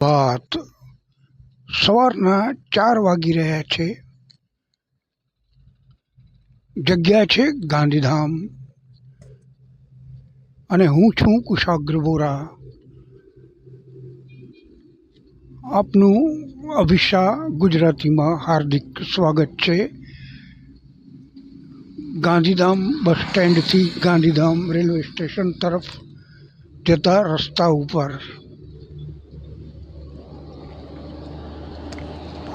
વાત સવારના 4 વાગી રહ્યા છે. જગ્યા છે ગાંધીધામ અને હું છું કુશાગ્ર વોરા. આપનું અભિષા ગુજરાતીમાં હાર્દિક સ્વાગત છે. ગાંધીધામ બસ સ્ટેન્ડથી ગાંધીધામ રેલવે સ્ટેશન તરફ જતા રસ્તા ઉપર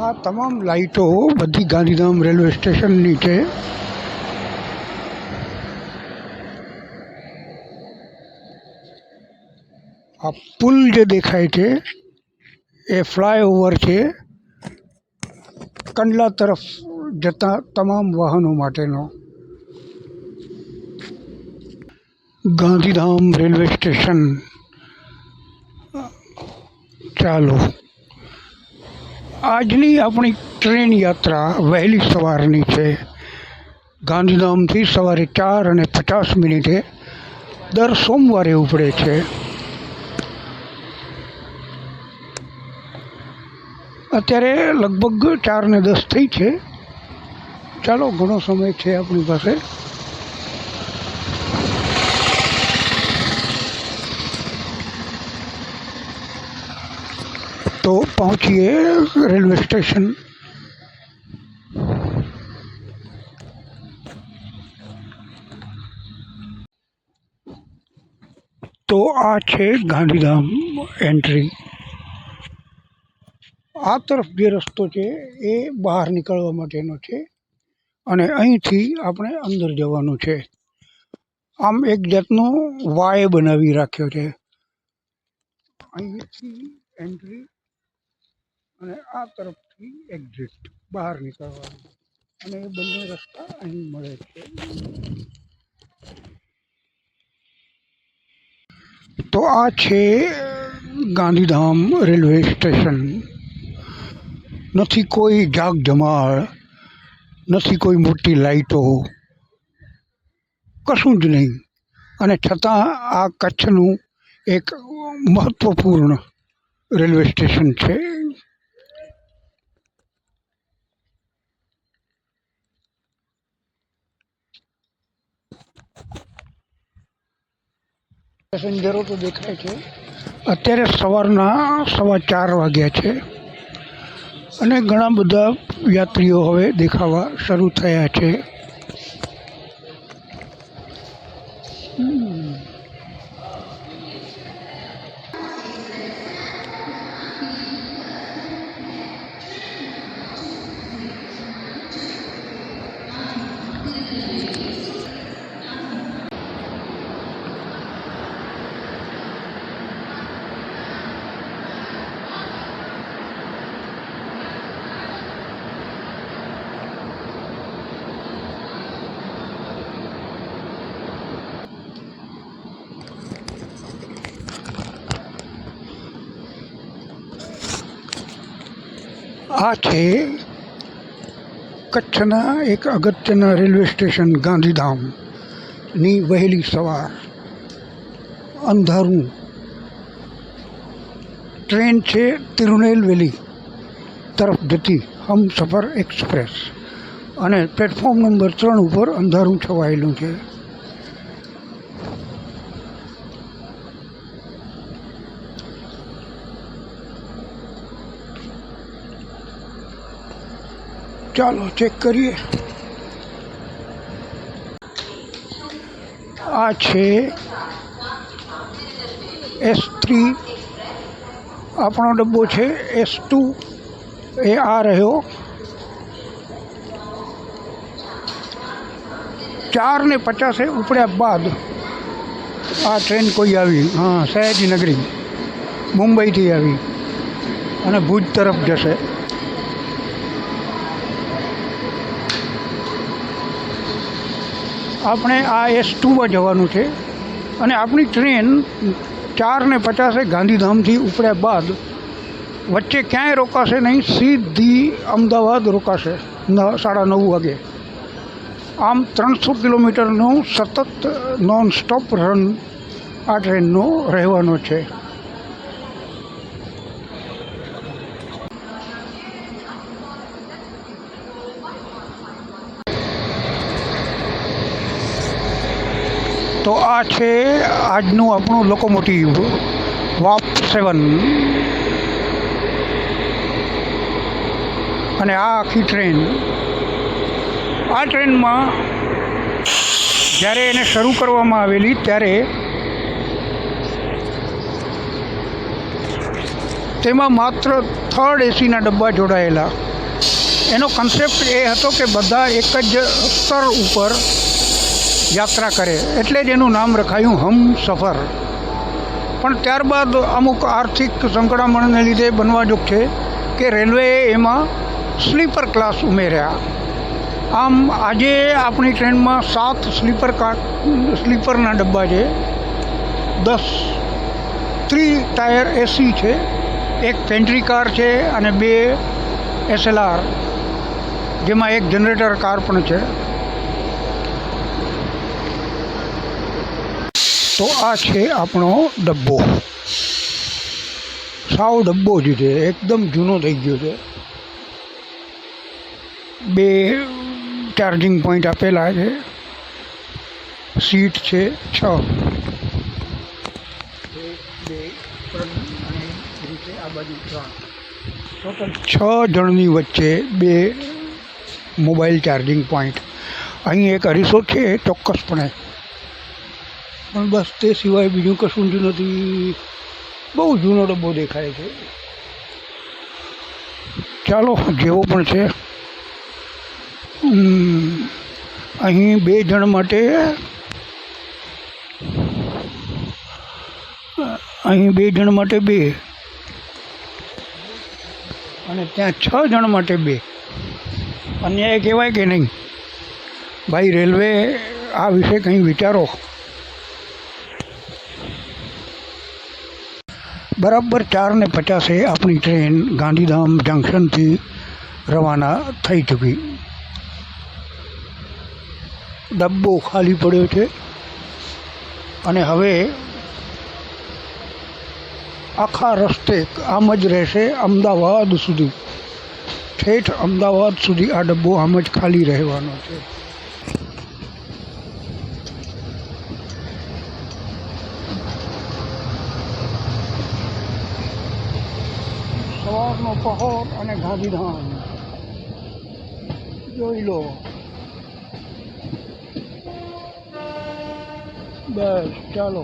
આ તમામ લાઇટો બધી ગાંધીધામ રેલવે સ્ટેશનની છે. આ પુલ જે દેખાય છે એ ફ્લાયઓવર છે કંડલા તરફ જતા તમામ વાહનો માટેનો. Gandhidham railway station. ચાલો, આજની આપણી ટ્રેન યાત્રા વહેલી સવારની છે. ગાંધીધામથી સવારે 4:50 દર સોમવારે ઉપડે છે. અત્યારે લગભગ 4:10 થઈ છે. ચાલો, ઘણો સમય છે આપણી પાસે. તો પહોંચીએ રેલવે સ્ટેશન. તો આ છે ગાંધીધામ એન્ટ્રી. આ તરફ જે રસ્તો છે એ બહાર નીકળવા માટેનો છે અને અહીંથી આપણે અંદર જવાનું છે. આમ એક જાતનો વાય બનાવી રાખ્યો છે. અહીંથી એન્ટ્રી અને આ તરફથી એક્ઝિટ, બહાર નીકળવાનું. અને એ બંને રસ્તા અહીં મળે છે. તો આ છે ગાંધીધામ રેલવે સ્ટેશન. નથી કોઈ જાગજમાળ, નથી કોઈ મોટી લાઇટો, કશું જ નહીં. અને છતાં આ કચ્છનું એક મહત્ત્વપૂર્ણ રેલવે સ્ટેશન છે. પેસેન્જરો તો દેખાય છે. અત્યારે સવારના 4:15 વાગ્યા છે અને ઘણા બધા યાત્રીઓ હવે દેખાવા શરૂ થયા છે. આ છે કચ્છના એક અગત્યના રેલવે સ્ટેશન ગાંધીધામની વહેલી સવાર. અંધારું. ટ્રેન છે તિરુનેલવેલી તરફ જતી હમસફર એક્સપ્રેસ અને પ્લેટફોર્મ નંબર 3 ઉપર અંધારું છવાયેલું છે. ચાલો ચેક કરીએ. આ છે S3. આપણો ડબ્બો છે S2. એ આ રહ્યો. 4:50 ઉપડ્યા બાદ આ ટ્રેન કોઈ આવી. હા, સયાજીનગરી મુંબઈથી આવી અને ભુજ તરફ જશે. આપણે આ S2માં જવાનું છે અને આપણી ટ્રેન 4:50 ગાંધીધામથી ઉપડ્યા બાદ વચ્ચે ક્યાંય રોકાશે નહીં. સીધી અમદાવાદ રોકાશે 9:30 વાગે. આમ 300 કિલોમીટરનો સતત નોન સ્ટોપ રન આ ટ્રેનનો રહેવાનો છે. તો આ છે આજનું આપણું લોકોમોટિવ વાપ 7 અને આ આખી ટ્રેન. આ ટ્રેનમાં જ્યારે એને શરૂ કરવામાં આવેલી ત્યારે તેમાં માત્ર થર્ડ એસીના ડબ્બા જોડાયેલા. એનો કન્સેપ્ટ એ હતો કે બધા એક જ સ્તર ઉપર યાત્રા કરે, એટલે જ એનું નામ રખાયું હમસફર. પણ ત્યારબાદ અમુક આર્થિક સંકળામણને લીધે બનવાજોગ છે કે રેલવેએ એમાં સ્લીપર ક્લાસ ઉમેર્યા. આમ આજે આપણી ટ્રેનમાં 7 સ્લીપરના ડબ્બા છે, 10 3 ટાયર એસી છે, એક પેન્ટ્રી કાર છે અને 2 SLR, જેમાં એક જનરેટર કાર પણ છે. તો આ છે આપણો ડબ્બો. સાવ ડબ્બો જ છે, એકદમ જૂનો થઈ ગયો છે. 2 ચાર્જિંગ પોઈન્ટ આપેલા છે, સીટ છે 6, 1 2 3 અને રીતે આ બાજુ 3, ટોટલ 6 જણની વચ્ચે 2 મોબાઈલ ચાર્જિંગ પોઈન્ટ. અહીં એક અરીસો છે ચોક્કસપણે, પણ બસ તે સિવાય બીજું કશું જ નથી. બહુ જૂનો ડબ્બો દેખાય છે. ચાલો, જેવો પણ છે. અહીં 2 જણ માટે અહીં 2 જણ માટે 2 અને ત્યાં 6 જણ માટે 2. અન્યાય કહેવાય કે નહીં ભાઈ? રેલવે આ વિશે કંઈ વિચારો. બરાબર 4:50 આપણી ટ્રેન ગાંધીધામ જંકશનથી રવાના થઈ ચૂકી. ડબ્બો ખાલી પડ્યો છે અને હવે આખા રસ્તે આમ જ રહેશે અમદાવાદ સુધી. ઠેઠ અમદાવાદ સુધી આ ડબ્બો આમ જ ખાલી રહેવાનો છે. સવારનો પહોર અને ગાંધીધામ જોઈ લો. બસ ચાલો.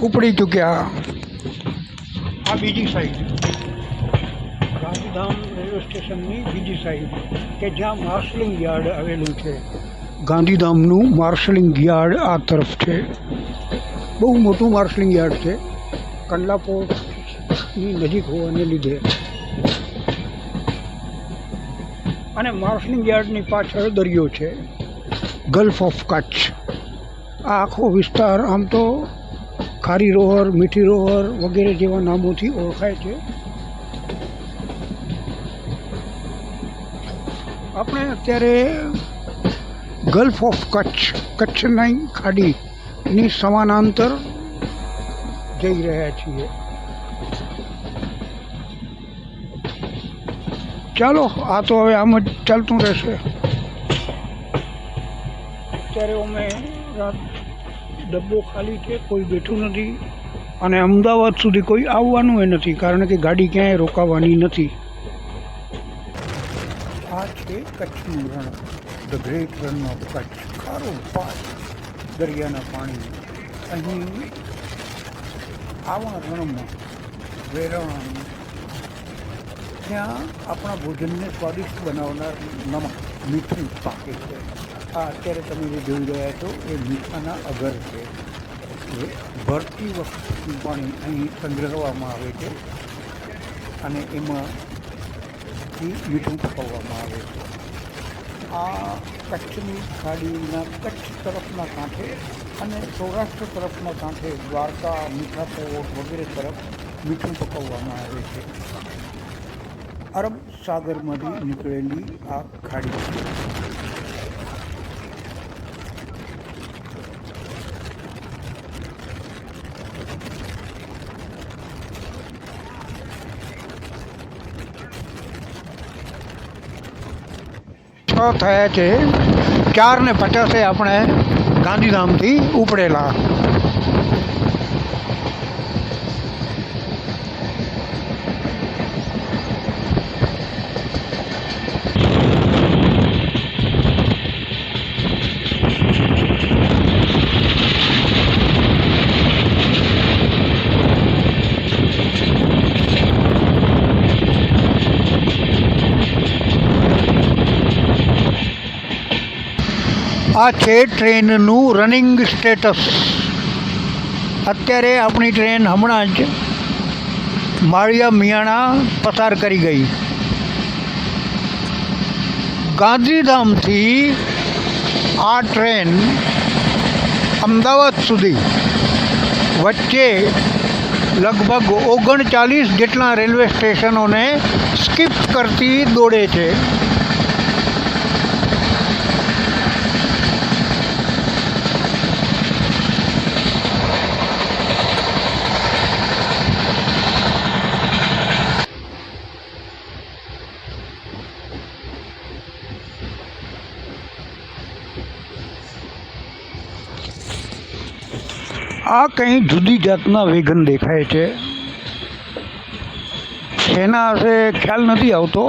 ઉપડી ચૂક્યા. આ બીજી સાઈડ, ગાંધીધામ રેલવે સ્ટેશનની બીજી સાઈડ કે જ્યાં માર્શલિંગ યાર્ડ આવેલું છે. ગાંધીધામનું માર્શલિંગ યાર્ડ આ તરફ છે. બહુ મોટું માર્શલિંગ યાર્ડ છે, કંડલા પોર્ટની નજીક હોવાને લીધે. અને માર્શલિંગ યાર્ડની પાછળ દરિયો છે, ગલ્ફ ઓફ કચ્છ. આ આખો વિસ્તાર આમ તો ખારી રોહર, મીઠી રોહર વગેરે જેવા નામોથી ઓળખાય છે. આપણે અત્યારે ગલ્ફ ઓફ કચ્છ, કચ્છની ખાડીની સમાંતર જઈ રહ્યા છીએ. ચાલો, આ તો હવે આમ જ ચાલતું રહેશે. અત્યારે અમે ડબ્બો ખાલી છે, કોઈ બેઠું નથી અને અમદાવાદ સુધી કોઈ આવવાનું એ નથી, કારણ કે ગાડી ક્યાંય રોકાવાની નથી. આ છે કચ્છનું રણ, the great Rann of Kutch. ખારો પાટ દરિયાના પાણી. અહીં આવા રણમાં વેરણ, ત્યાં આપણા ભોજનને સ્વાદિષ્ટ બનાવનાર નમક, મીઠું પાકે છે. આ અત્યારે તમે જે જોઈ રહ્યા છો એ મીઠાના અગર છે. ભરતી વખતનું પાણી અહીં સંગ્રહવામાં આવે છે અને એમાંથી મીઠું પકવવામાં આવે છે. આ કચ્છની ખાડીના કચ્છ તરફના કાંઠે અને સૌરાષ્ટ્ર તરફના કાંઠે દ્વારકા, મીઠાકોટ વગેરે તરફ મીઠું પકવવામાં આવે છે. અરબ સાગરમાંથી નીકળેલી આ ખાડી છે. થયા છે. 4:50 આપણે ગાંધીધામથી ઉપડેલા. આ છે ટ્રેનનું રનિંગ સ્ટેટસ. અત્યારે આપણી ટ્રેન હમણાં જ માળિયા મિયાણા પસાર કરી ગઈ. ગાંધીધામથી આ ટ્રેન અમદાવાદ સુધી વચ્ચે લગભગ 39 જેટલા રેલવે સ્ટેશનોને સ્કીપ કરતી દોડે છે. આ કંઈ જુદી જાતના વેગન દેખાય છે. શેના હશે ખ્યાલ નથી આવતો.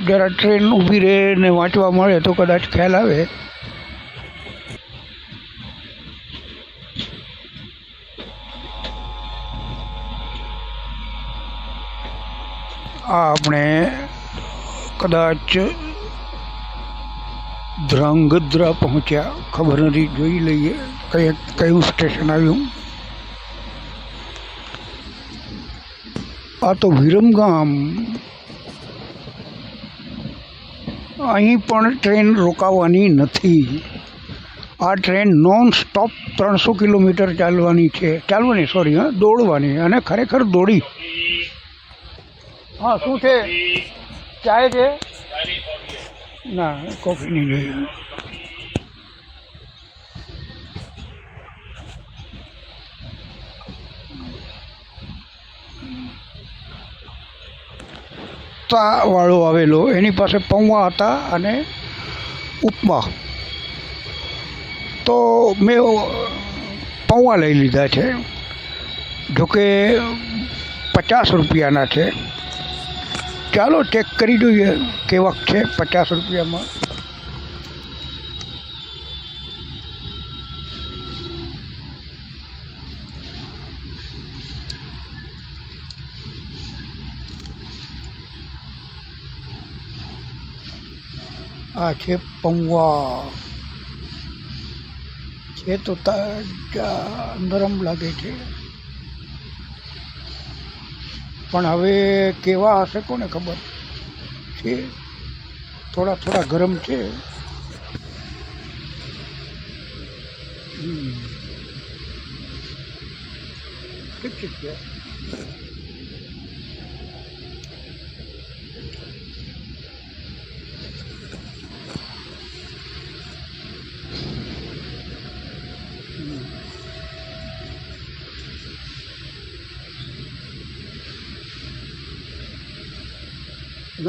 જરા ટ્રેન ઊભી રહે ને વાંચવા મળે તો કદાચ ખ્યાલ આવે. આ આપણે કદાચ ધ્રાંગધ્રા પહોંચ્યા. ખબર નથી, જોઈ લઈએ કયું સ્ટેશન આવ્યું. આ તો વિરમગામ. અહીં પણ ટ્રેન રોકાવાની નથી. આ ટ્રેન નોન સ્ટોપ 300 કિલોમીટર દોડવાની. અને ખરેખર દોડી. હા, શું છે? ચાય છે? ના, કોફી નહીં જોઈએ. વાળો આવેલો, એની પાસે પૌવા હતા અને ઉપમા. તો મેં પૌવા લઈ લીધા છે. જોકે 50 રૂપિયાના છે. ચાલો ચેક કરી જોઈએ કેવાક છે 50 રૂપિયામાં. આ છે પૌવા. છે તો નરમ લાગે છે, પણ હવે કેવા હશે કોને ખબર છે. થોડા ગરમ છે. ઠીક છે.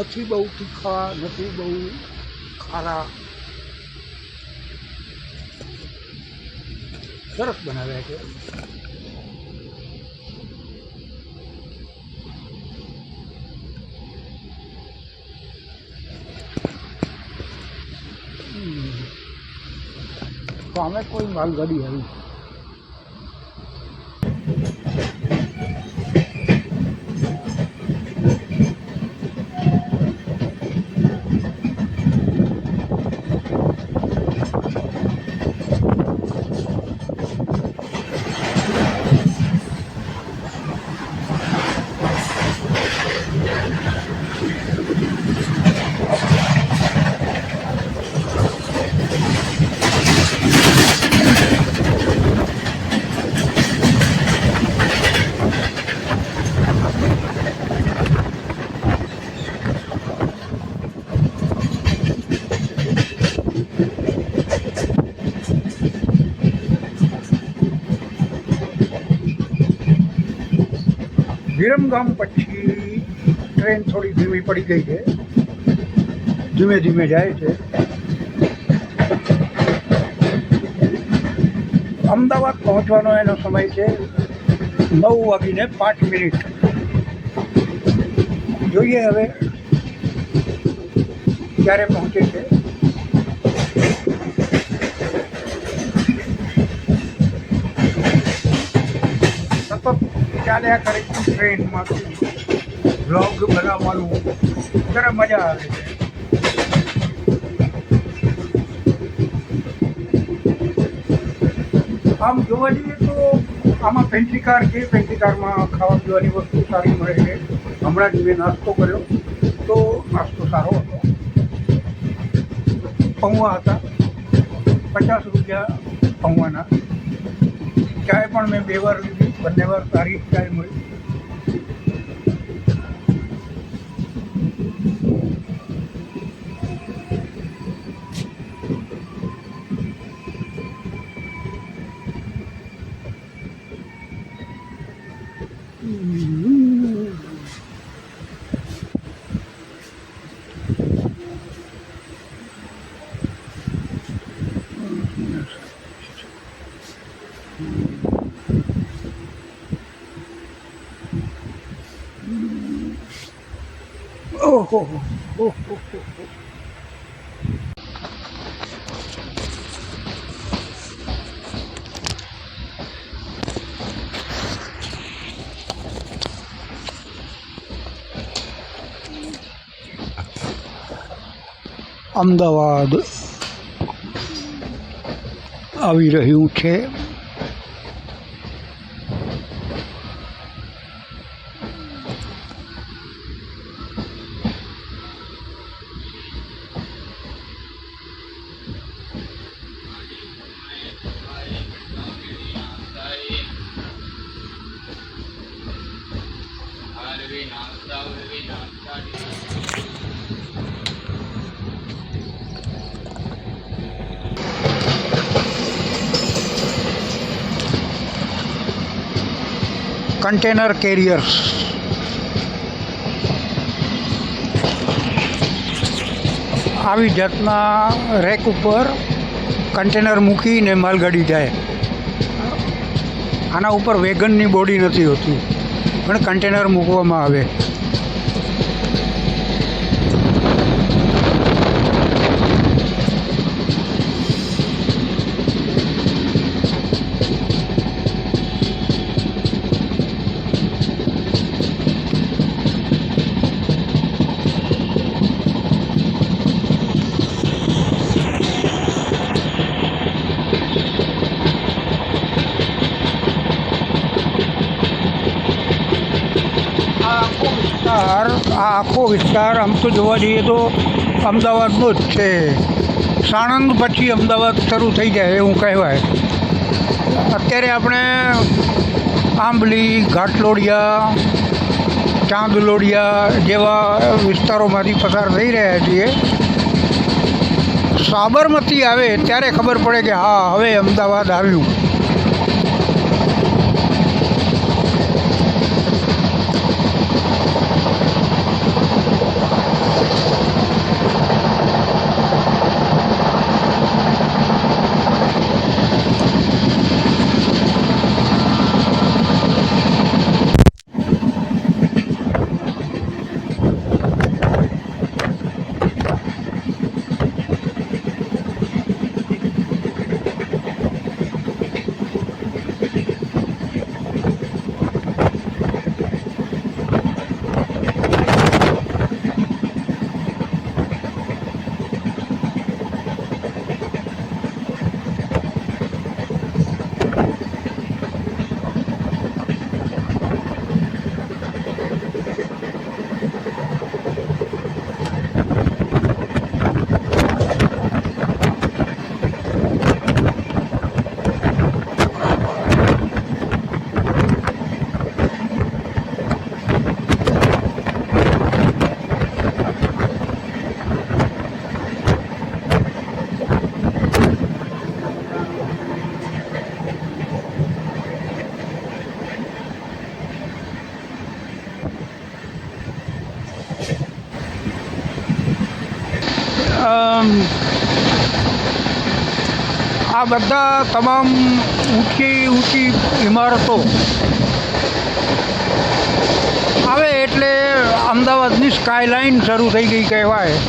નથી બહુ તીખા, નથી બહુ ખારા. સરસ બનાવ્યા છે. સામે કોઈ માલગાડી આવી. વિરમગામ પછી ટ્રેન થોડી ધીમી પડી ગઈ છે. ધીમે ધીમે જાય છે. અમદાવાદ પહોંચવાનો એનો સમય છે 9:05. જોઈએ હવે ક્યારે પહોંચે છે. સતત ચાલ્યા કરે ટ્રેનમાંથી બ્લોગ બનાવવાનું જરા મજા આવે છે. આમ જોવા જઈએ તો આમાં પેન્ટ્રી કાર છે. પેન્ટ્રી કારમાં ખાવા પીવાની વસ્તુ સારી મળે છે. હમણાં જ મેં નાસ્તો કર્યો તો નાસ્તો સારો હતો. પૌવા હતા, 50 રૂપિયા પૌવાના. ચાય પણ મેં 2 વાર લીધી, બંને વાર સારી ચાય મળી. ઓહો. અમદાવાદ આવી રહ્યું છે. Container carriers. આવી જાતના રેક ઉપર કન્ટેનર મૂકીને માલગાડી જાય. આના ઉપર વેગનની બોડી નથી હોતી પણ કન્ટેનર મૂકવામાં આવે. આ આખો વિસ્તાર આમ તો જોવા જઈએ તો અમદાવાદનો જ છે. સાણંદ પછી અમદાવાદ શરૂ થઈ જાય એવું કહેવાય. અત્યારે આપણે આંબલી, ઘાટલોડિયા, ચાંદલોડિયા જેવા વિસ્તારોમાંથી પસાર થઈ રહ્યા છીએ. સાબરમતી આવે ત્યારે ખબર પડે કે હા હવે અમદાવાદ આવ્યું. આ બધા તમામ ઊંચી ઇમારતો આવે એટલે અમદાવાદની સ્કાયલાઇન શરૂ થઈ ગઈ કહેવાય.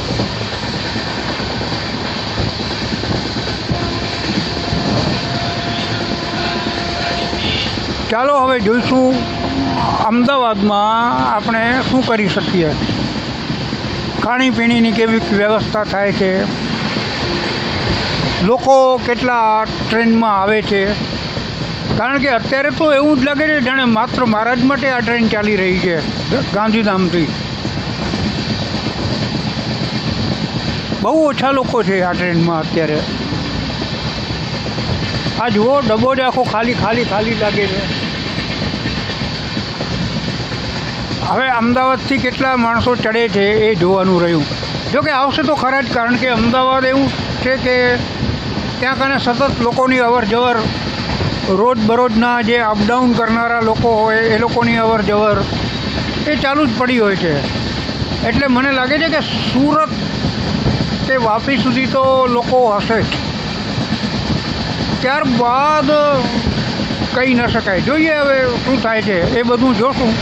ચાલો હવે જોઈશું અમદાવાદમાં આપણે શું કરી શકીએ, ખાણીપીણીની કેવી વ્યવસ્થા થાય છે, લોકો કેટલા ટ્રેનમાં આવે છે. કારણ કે અત્યારે તો એવું જ લાગે છે જાણે માત્ર મારા જ માટે આ ટ્રેન ચાલી રહી છે ગાંધીધામથી. બહુ ઓછા લોકો છે આ ટ્રેનમાં અત્યારે. આ જુઓ, ડબ્બો જ આખો ખાલી લાગે છે. હવે અમદાવાદથી કેટલા માણસો ચડે છે એ જોવાનું રહ્યું. જોકે આવશે તો ખરા જ, કારણ કે અમદાવાદ એવું છે કે ત્યાં કને સતત લોકોની અવર જવર, રોજબરોજના જે અપડાઉન કરનારા લોકો હોય એ લોકોની અવર જવર એ ચાલુ જ પડી હોય છે. એટલે મને લાગે છે કે સુરત કે વાપી સુધી તો લોકો હશે જ. ત્યારબાદ કહી ન શકાય. જોઈએ હવે શું થાય છે એ બધું જોશું.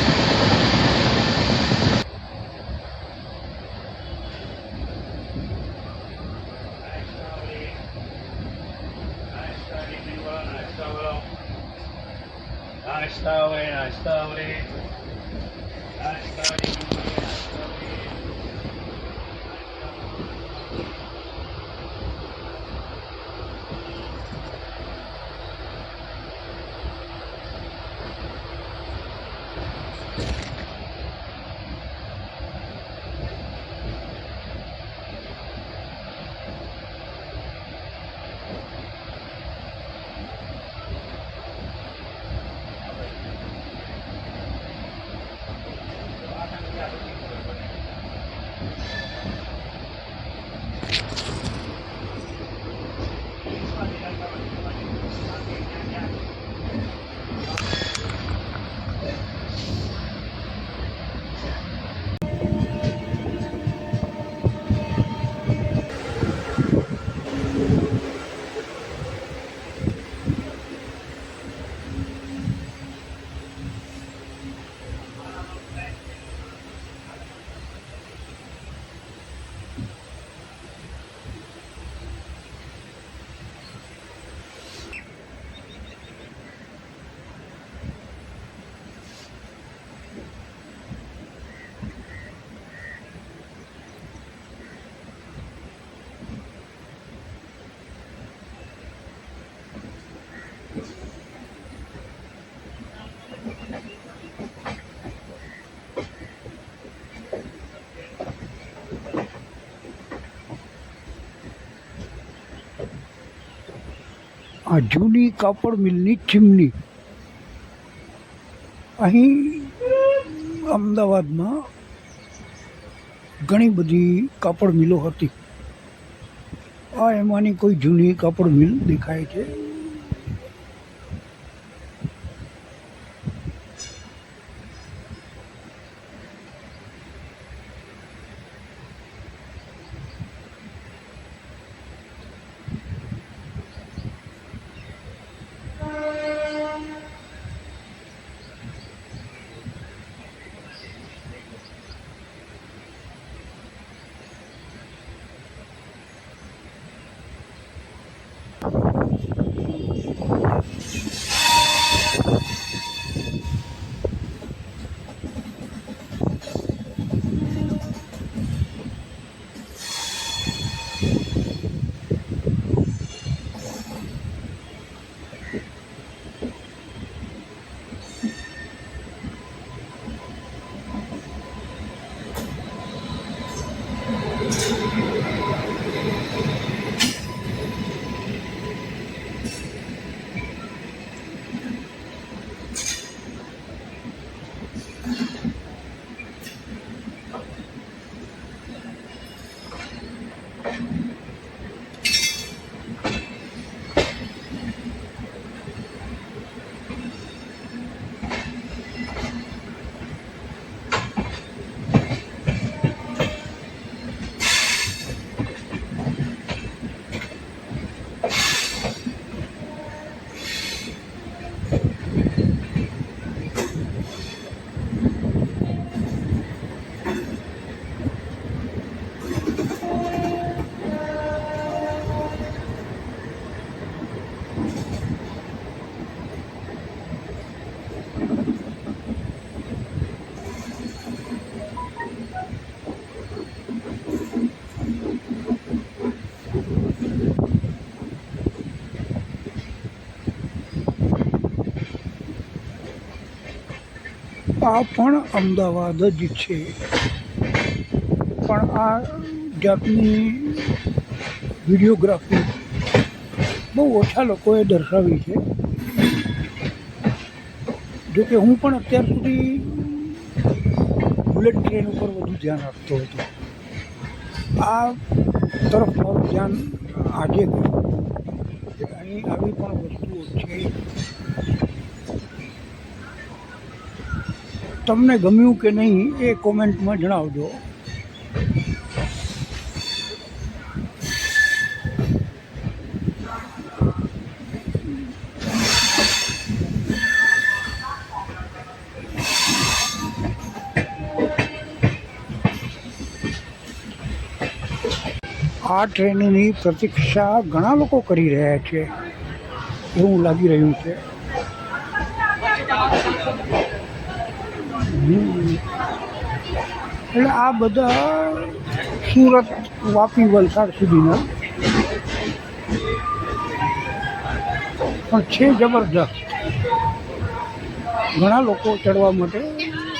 આ જૂની કાપડ મિલની ચીમની. અહીં અમદાવાદમાં ઘણી બધી કાપડ મિલો હતી. આ એમાંની કોઈ જૂની કાપડ મિલ દેખાય છે. આ પણ અમદાવાદ જ છે, પણ આ જાતની વિડીયોગ્રાફી બહુ ઓછા લોકોએ દર્શાવી છે. જોકે હું પણ અત્યાર સુધી બુલેટ ટ્રેન ઉપર વધુ ધ્યાન આપતો હતો. આ તરફ મારું ધ્યાન આજે ગયું કે અહીં આવી પણ વસ્તુઓ છે. તમને ગમ્યું કે નહીં એ કોમેન્ટમાં જણાવજો. આ ટ્રેનની પ્રતીક્ષા ઘણા લોકો કરી રહ્યા છે એવું લાગી રહ્યું છે. એટલે આ બધા સુરત, વાપી, વલસાડ સુધીના પણ છે જબરદસ્ત. ઘણા લોકો ચડવા માટે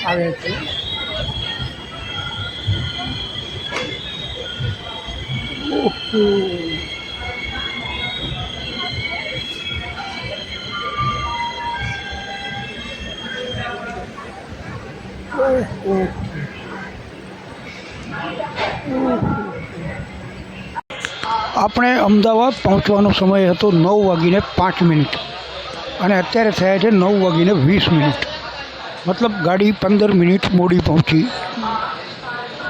આવે છે. ઓહો, આપણે અમદાવાદ પહોંચવાનો સમય હતો 9:05 અને અત્યારે થયા છે 9:20. મતલબ ગાડી 15 મિનિટ મોડી પહોંચી.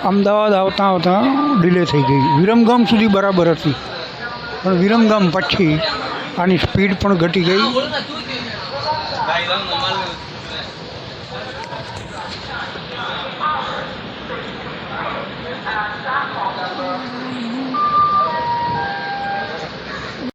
અમદાવાદ આવતા આવતા ડિલે થઈ ગઈ. વિરમગામ સુધી બરાબર હતી, પણ વિરમગામ પછી આની સ્પીડ પણ ઘટી ગઈ